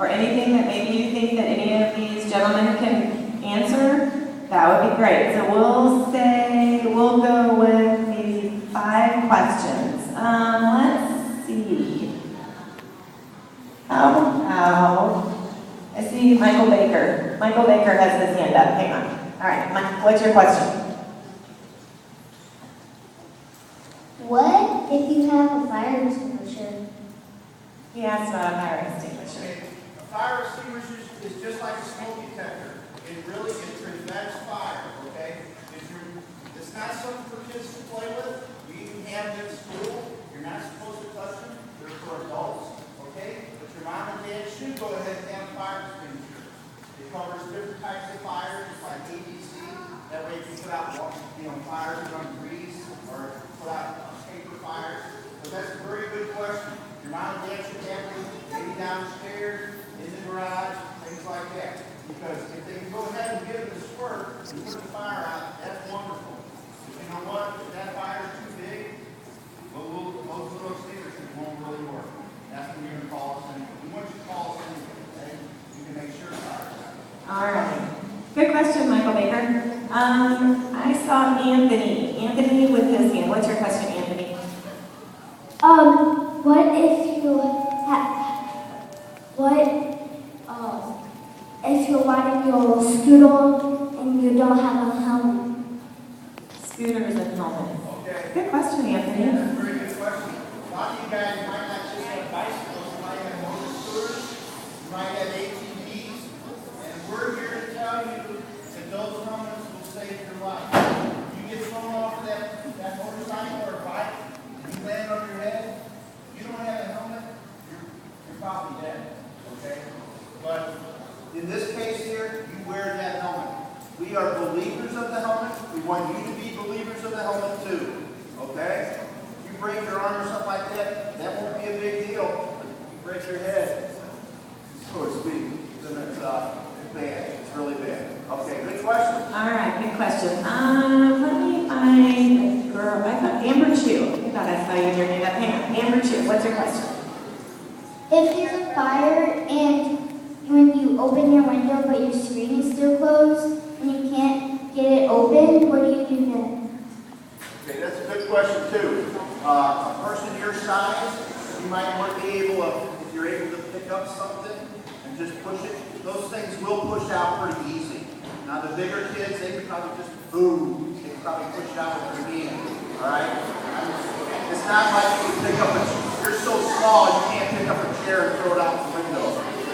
or anything that maybe you think that any of these gentlemen can answer, that would be great. So we'll go with maybe 5 questions. Let's see. I see Michael Baker. Michael Baker has his hand up. Hang on. All right, Mike, what's your question? What if you have a fire extinguisher? He asked about a fire extinguisher. A fire extinguisher is just like a smoke detector. It prevents fire, okay? It's not something for kids to play with. You even have them in school. You're not supposed to touch them. They're for adults, okay? But your mom and dad should go ahead and have a fire extinguisher. It covers different types of fires, just like ABC. That way you can put out, fires from grease or put out paper fires. But that's a very good question. Your mom and dad should have them maybe downstairs, in the garage, things like that. Because if they can go ahead and give it a squirt and put the fire out, that's wonderful. But you know what? If that fire is too big, most of those extinguishers won't really work. That's when you're going to call us anyway. We want you to call us anyway, okay? You can make sure the fire's out. All right. Good question, Michael Baker. I saw Anthony. Anthony with his hand. What's your question, Anthony? What if you're riding your scooter and you don't have a helmet? Scooters and helmets. Okay. Good question, Anthony. That's a very good question. A lot of you guys might not just have bicycles, you might have motor scooters, you might have ATVs, and we're here to tell you that those helmets will save your life. You get thrown off of that motorcycle or bike, and you land on your head, you don't have a helmet, you're probably dead, okay? But in this case here, you wear that helmet. We are believers of the helmet. We want you to be believers of the helmet too. Okay? If you break your arm or something like that, that won't be a big deal. But if you break your head, so to speak, then it's bad. It's really bad. Okay, good question. All right, good question. Let me find a girl. I thought Amber Chu. I thought I saw you in your hand up. Hang on. Amber Chu, what's your question? If there's a fire and when you open your window but your screen is still closed and you can't get it open, what do you do then? Okay, that's a good question too. A person your size, you might want to be able to, if you're able to pick up something and just push it, those things will push out pretty easy. Now the bigger kids, they can probably just, they can probably push it out with their hand. Alright? It's not like you can pick up you're so small you can't pick up a chair and throw it out the window.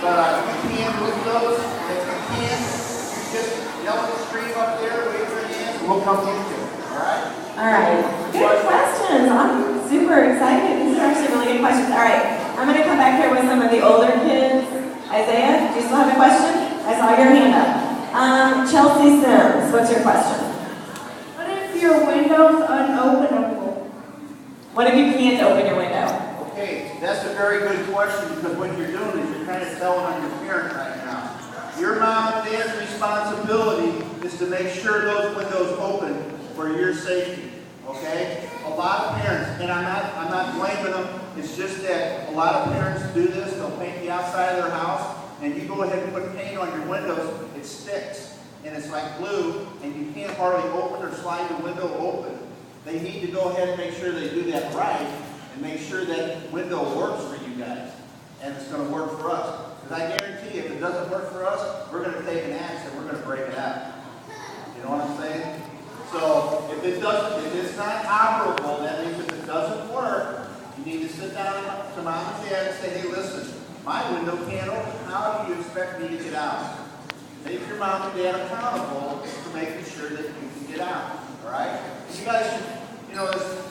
But you can with those, if you can, you just yell at the screen up there, wave your hands, and we'll come get you. Alright? All right. Good questions. I'm super excited. These are actually really good questions. All right. I'm going to come back here with some of the older kids. Isaiah, do you still have a question? I saw your hand up. Chelsea Sims, what's your question? What if your window's unopenable? What if you can't open your window? Okay, that's a very good question because what you're doing is you're kind of telling on your parent right now. Your mom and dad's responsibility is to make sure those windows open for your safety. Okay? A lot of parents, and I'm not blaming them, it's just that a lot of parents do this, they'll paint the outside of their house, and you go ahead and put paint on your windows, it sticks. And it's like glue, and you can't hardly open or slide the window open. They need to go ahead and make sure they do that right, and make sure that window works for you guys. And it's going to work for us. Because I guarantee you, if it doesn't work for us, we're going to take an axe and we're going to break it out. You know what I'm saying? So if it's not operable, that means if it doesn't work, you need to sit down to mom and dad and say, hey, listen, my window can't open. How do you expect me to get out? Make your mom and dad accountable for making sure that you can get out. All right? You guys should,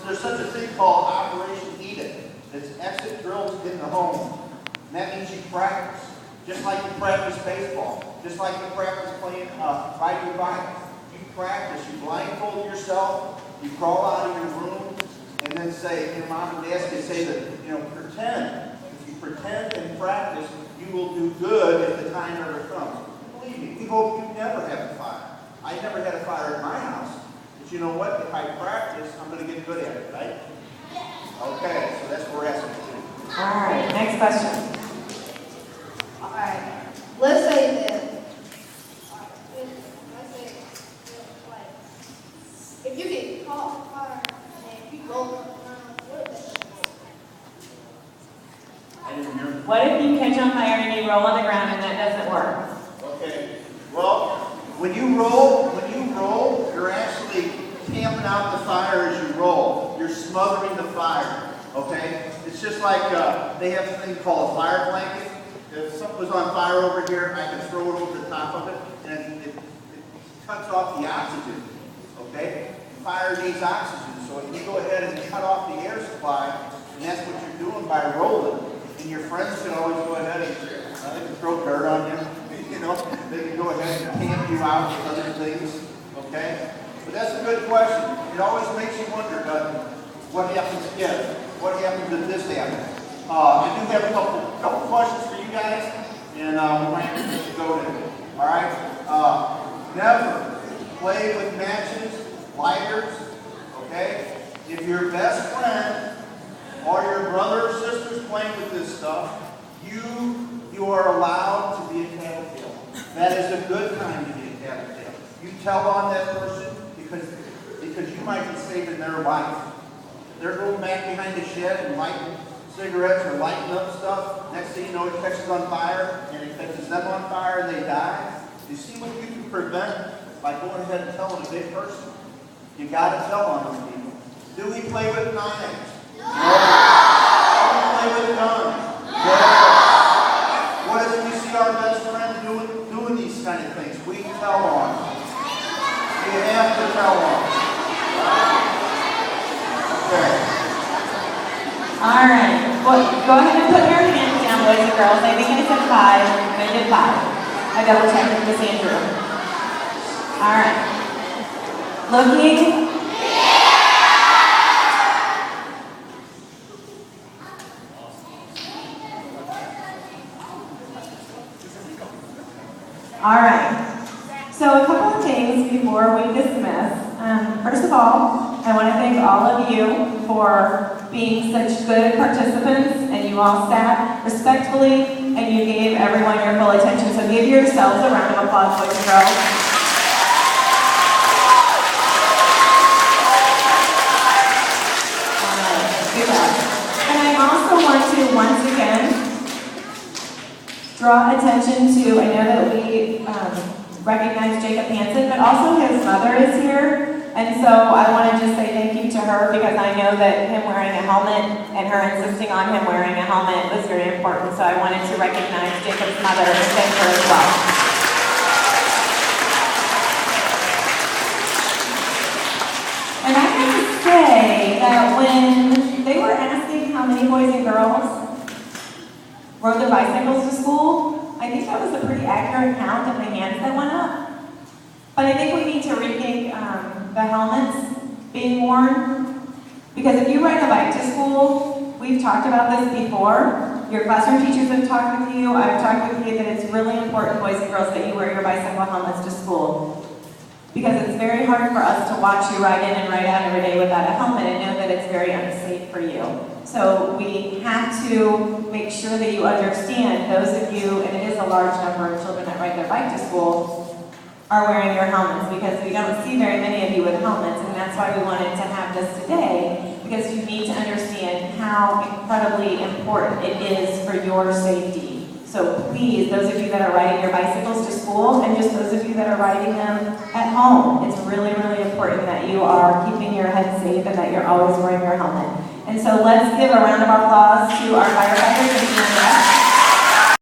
there's such a thing called Operation Eat It. It's exit drills in the home. And that means you practice. Just like you practice baseball. Just like you practice playing, riding your bike. You practice. You blindfold yourself. You crawl out of your room. And then say, your mom and dad can say that, pretend. If you pretend and practice, you will do good if the time ever comes. Believe me, we hope you never have a fire. I never had a fire at my house. But you know what? If I practice, I'm going to get good at it, right? Okay, so that's what we're asking you to do. All right, next question. Hi, catch on fire and you roll on the ground and that doesn't work. Okay. Well, when you roll, you're actually tamping out the fire as you roll. You're smothering the fire. Okay? It's just like they have something called a fire blanket. If something was on fire over here, I could throw it over the top of it, and it cuts off the oxygen. Okay? Fire needs oxygen, so if you go ahead and cut off the air supply, and that's what you're doing by rolling. And your friends can always go ahead and they can throw dirt on you. You know, they can go ahead and tamp you out with other things. Okay? But that's a good question. It always makes you wonder, what happens if? What happens if this happens? I do have a couple questions for you guys, and we might have to go there. All right? Never play with matches, lighters. Okay? If your best friend or your brother or sister's playing with this stuff, you are allowed to be a tattletale. That is a good time to be a tattletale. You tell on that person because you might be saving their life. They're going back behind the shed and lighting cigarettes or lighting up stuff. Next thing you know, it catches on fire, and it catches them on fire and they die. You see what you can prevent by going ahead and telling a big person? You got to tell on those people. Do we play with knives? No. Do we play with guns? No. What if we see our best friend doing these kind of things? We tell on them. You have to tell on them. Okay. All right. Well, go ahead and put your hands down, boys and girls. I think I said 5, and I did 5. I double checked with Miss Andrew. All right. Looking. All right. So a couple of things before we dismiss. First of all, I want to thank all of you for being such good participants, and you all sat respectfully, and you gave everyone your full attention. So give yourselves a round of applause, boys and girls. All right, good job. And I also want to once again draw attention to, I know that we recognize Jacob Hansen, but also his mother is here. And so I want to just say thank you to her, because I know that him wearing a helmet and her insisting on him wearing a helmet was very important. So I wanted to recognize Jacob's mother and thank her as well. And I have to say that when they were asking how many boys and girls rode their bicycles to school, I think that was a pretty accurate count of the hands that went up. But I think we need to rethink the helmets being worn. Because if you ride a bike to school, we've talked about this before. Your classroom teachers have talked with you. I've talked with you that it's really important, boys and girls, that you wear your bicycle helmets to school. Because it's very hard for us to watch you ride in and ride out every day without a helmet and know that it's very unsafe for you. So we have to make sure that you understand, those of you, and it is a large number of children that ride their bike to school, are wearing your helmets, because we don't see very many of you with helmets, and that's why we wanted to have this today, because you need to understand how incredibly important it is for your safety. So please, those of you that are riding your bicycles to school, and just those of you that are riding them at home, it's really, really important that you are keeping your head safe and that you're always wearing your helmet. And so let's give a round of applause to our firefighters and EMS.